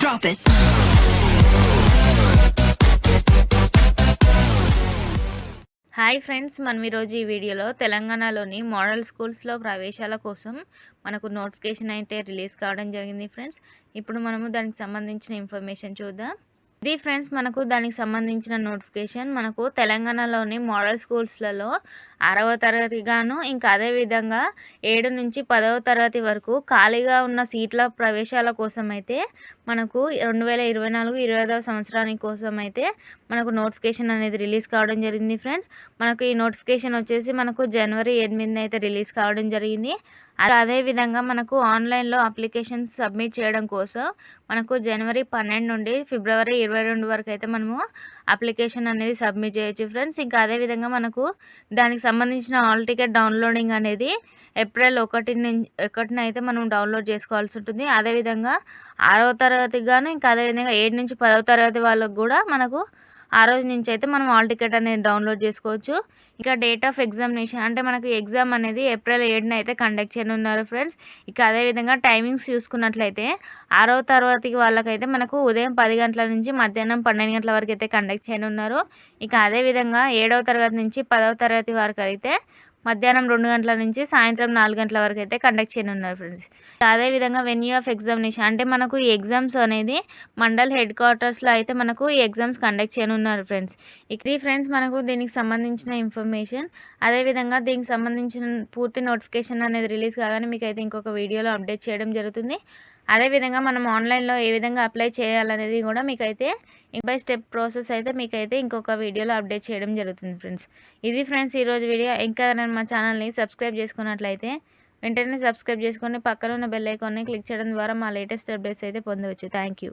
drop it. Hi friends, మనం ఈరోజు ఈ వీడియోలో తెలంగాణలోని మోడల్ స్కూల్స్లో ప్రవేశాల కోసం మనకు నోటిఫికేషన్ అయితే రిలీజ్ కావడం జరిగింది ఫ్రెండ్స్. ఇప్పుడు మనము దానికి సంబంధించిన ఇన్ఫర్మేషన్ చూద్దాం. ఇది ఫ్రెండ్స్ మనకు దానికి సంబంధించిన నోటిఫికేషన్. మనకు తెలంగాణలోని మోడల్ స్కూల్స్లలో 6వ తరగతి గాను ఇంకా అదేవిధంగా 7 నుంచి 10వ తరగతి వరకు ఖాళీగా ఉన్న సీట్ల ప్రవేశాల కోసం అయితే మనకు 2024-25వ సంవత్సరానికి కోసం అయితే మనకు నోటిఫికేషన్ అనేది రిలీజ్ కావడం జరిగింది ఫ్రెండ్స్. మనకు ఈ నోటిఫికేషన్ వచ్చేసి మనకు జనవరి 8న అయితే రిలీజ్ కావడం జరిగింది. అదేవిధంగా మనకు ఆన్లైన్లో అప్లికేషన్స్ సబ్మిట్ చేయడం కోసం మనకు జనవరి 12 నుండి ఫిబ్రవరి 22 వరకు అయితే మనము అప్లికేషన్ అనేది సబ్మిట్ చేయొచ్చు ఫ్రెండ్స్. ఇంకా అదేవిధంగా మనకు దానికి సంబంధించిన హాల్ టికెట్ డౌన్లోడింగ్ అనేది ఏప్రిల్ 1న అయితే మనం డౌన్లోడ్ చేసుకోవాల్సి ఉంటుంది. అదేవిధంగా 6వ తరగతికి గాను ఇంకా అదేవిధంగా 7 నుంచి 10వ తరగతి వాళ్ళకు కూడా మనకు ఆ రోజు నుంచి అయితే మనం హాల్ టికెట్ అనేది డౌన్లోడ్ చేసుకోవచ్చు. ఇంకా డేట్ ఆఫ్ ఎగ్జామినేషన్ అంటే మనకు ఎగ్జామ్ అనేది ఏప్రిల్ 7న అయితే కండక్ట్ చేయనున్నారు ఫ్రెండ్స్. ఇక అదేవిధంగా టైమింగ్స్ చూసుకున్నట్లయితే 6వ తరగతికి వాళ్ళకైతే మనకు ఉదయం 10 గంటల నుంచి మధ్యాహ్నం 12 గంటల వరకు అయితే కండక్ట్ చేయనున్నారు. ఇక అదేవిధంగా 7వ తరగతి నుంచి 10వ తరగతి వరకు అయితే మధ్యాహ్నం 2 గంటల నుంచి సాయంత్రం 4 గంటల వరకు అయితే కండక్ట్ చేయనున్నారు ఫ్రెండ్స్. అదేవిధంగా వెన్యూ ఆఫ్ ఎగ్జామినేషన్ అంటే మనకు ఈ ఎగ్జామ్స్ అనేది మండల్ హెడ్ క్వార్టర్స్లో అయితే మనకు ఈ ఎగ్జామ్స్ కండక్ట్ చేయనున్నారు ఫ్రెండ్స్. ఇది ఫ్రెండ్స్ మనకు దీనికి సంబంధించిన ఇన్ఫర్మేషన్. అదేవిధంగా దీనికి సంబంధించిన పూర్తి నోటిఫికేషన్ అనేది రిలీజ్ కాగానే మీకు అయితే ఇంకొక వీడియోలో అప్డేట్ చేయడం జరుగుతుంది. అదేవిధంగా మనం ఆన్లైన్లో ఏ విధంగా అప్లై చేయాలనేది కూడా మీకైతే బై స్టెప్ ప్రాసెస్ అయితే మీకైతే ఇంకొక వీడియోలో అప్డేట్ చేయడం జరుగుతుంది ఫ్రెండ్స్. ఇది ఫ్రెండ్స్ ఈరోజు వీడియో. ఇంకా నేను మా ఛానల్ని సబ్స్క్రైబ్ చేసుకున్నట్లయితే వెంటనే సబ్స్క్రైబ్ చేసుకొని పక్కన ఉన్న బెల్ ఐకాన్ని క్లిక్ చేయడం ద్వారా మా లేటెస్ట్ అప్డేట్స్ అయితే పొందవచ్చు. Thank you.